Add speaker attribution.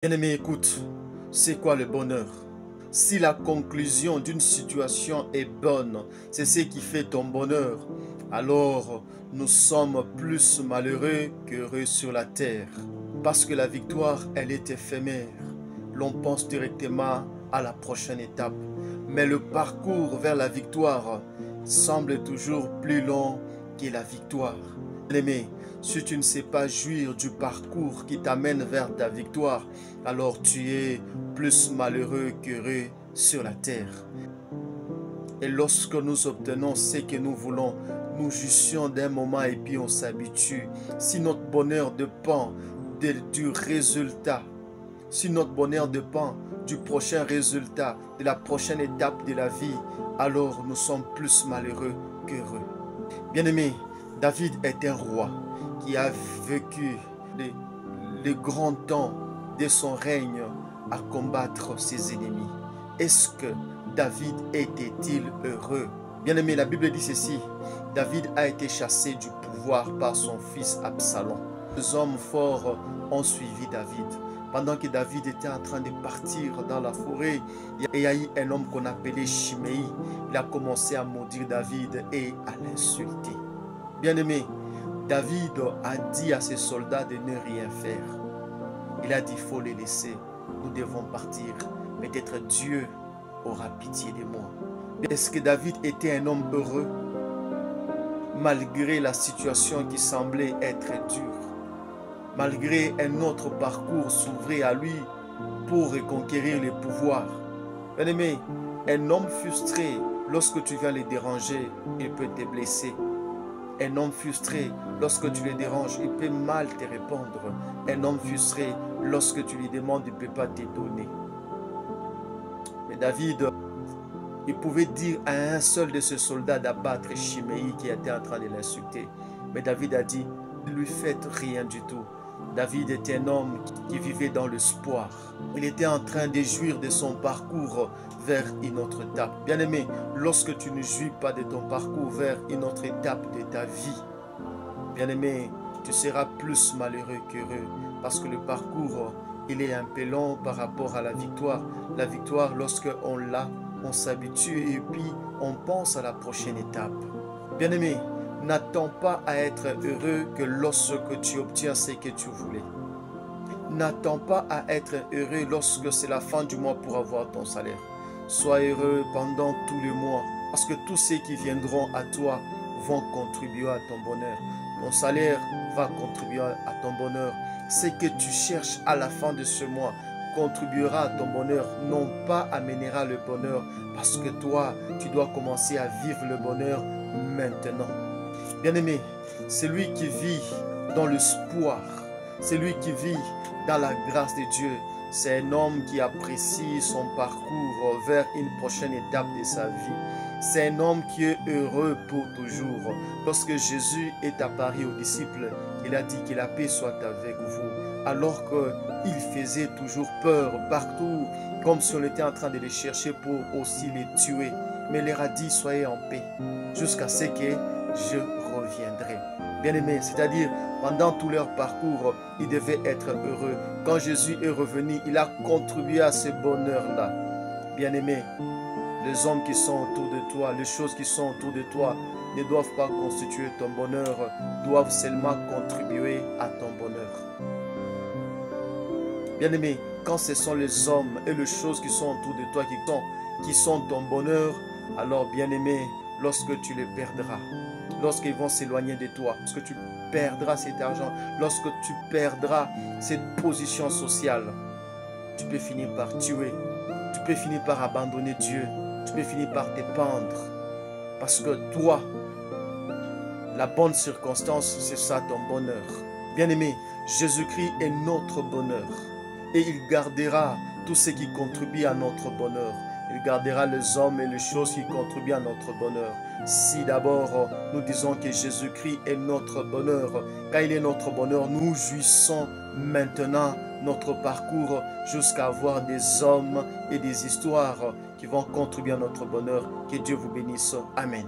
Speaker 1: Bien-aimé, écoute, c'est quoi le bonheur? Si la conclusion d'une situation est bonne, c'est ce qui fait ton bonheur, alors nous sommes plus malheureux qu'heureux sur la terre. Parce que la victoire, elle est éphémère. L'on pense directement à la prochaine étape. Mais le parcours vers la victoire semble toujours plus long que la victoire. Bien-aimé, si tu ne sais pas jouir du parcours qui t'amène vers ta victoire, alors tu es plus malheureux qu'heureux sur la terre. Et lorsque nous obtenons ce que nous voulons, nous jouissions d'un moment et puis on s'habitue. Si notre bonheur dépend du résultat, si notre bonheur dépend du prochain résultat, de la prochaine étape de la vie, alors nous sommes plus malheureux qu'heureux. Bien-aimé, David est un roi qui a vécu les grands temps de son règne à combattre ses ennemis. Est-ce que David était-il heureux? Bien-aimé, la Bible dit ceci: David a été chassé du pouvoir par son fils Absalom. Les hommes forts ont suivi David. Pendant que David était en train de partir dans la forêt, il y a eu un homme qu'on appelait Shimei. Il a commencé à maudire David et à l'insulter. Bien-aimé, David a dit à ses soldats de ne rien faire. Il a dit: il faut les laisser, nous devons partir. Peut-être Dieu aura pitié de moi. Est-ce que David était un homme heureux malgré la situation qui semblait être dure? Malgré un autre parcours s'ouvrir à lui pour reconquérir les pouvoirs. Bien-aimé, un homme frustré, lorsque tu viens le déranger, il peut te blesser. Un homme frustré, lorsque tu le déranges, il peut mal te répondre. Un homme frustré, lorsque tu lui demandes, il ne peut pas te donner. Mais David, il pouvait dire à un seul de ses soldats d'abattre Shimei qui était en train de l'insulter. Mais David a dit: ne lui faites rien du tout. David était un homme qui vivait dans l'espoir. Il était en train de jouir de son parcours vers une autre étape. Bien-aimé, lorsque tu ne jouis pas de ton parcours vers une autre étape de ta vie, bien-aimé, tu seras plus malheureux qu'heureux. Parce que le parcours, il est un peu long par rapport à la victoire. La victoire, lorsque on l'a, on s'habitue et puis on pense à la prochaine étape. Bien-aimé, n'attends pas à être heureux que lorsque tu obtiens ce que tu voulais. N'attends pas à être heureux lorsque c'est la fin du mois pour avoir ton salaire. Sois heureux pendant tous les mois, parce que tous ceux qui viendront à toi vont contribuer à ton bonheur. Ton salaire va contribuer à ton bonheur. Ce que tu cherches à la fin de ce mois contribuera à ton bonheur, non pas amènera le bonheur, parce que toi, tu dois commencer à vivre le bonheur maintenant. Bien-aimé, celui qui vit dans l'espoir, celui qui vit dans la grâce de Dieu, c'est un homme qui apprécie son parcours vers une prochaine étape de sa vie. C'est un homme qui est heureux pour toujours. Lorsque Jésus est apparu aux disciples, il a dit que la paix soit avec vous. Alors qu'il faisait toujours peur partout, comme si on était en train de les chercher pour aussi les tuer. Mais il leur a dit: soyez en paix, jusqu'à ce que je reviendrai. Bien-aimé, c'est-à-dire pendant tout leur parcours, ils devaient être heureux. Quand Jésus est revenu, il a contribué à ce bonheur-là. Bien-aimé, les hommes qui sont autour de toi, les choses qui sont autour de toi ne doivent pas constituer ton bonheur, doivent seulement contribuer à ton bonheur. Bien-aimé, quand ce sont les hommes et les choses qui sont autour de toi qui sont ton bonheur, alors bien-aimé, lorsque tu les perdras, lorsqu'ils vont s'éloigner de toi, lorsque tu perdras cet argent, lorsque tu perdras cette position sociale, tu peux finir par tuer, tu peux finir par abandonner Dieu, tu peux finir par te pendre. Parce que toi, la bonne circonstance, c'est ça ton bonheur. Bien-aimé, Jésus-Christ est notre bonheur. Et il gardera tout ce qui contribue à notre bonheur. Il gardera les hommes et les choses qui contribuent à notre bonheur. Si d'abord nous disons que Jésus-Christ est notre bonheur, quand il est notre bonheur, nous jouissons maintenant notre parcours jusqu'à avoir des hommes et des histoires qui vont contribuer à notre bonheur. Que Dieu vous bénisse. Amen.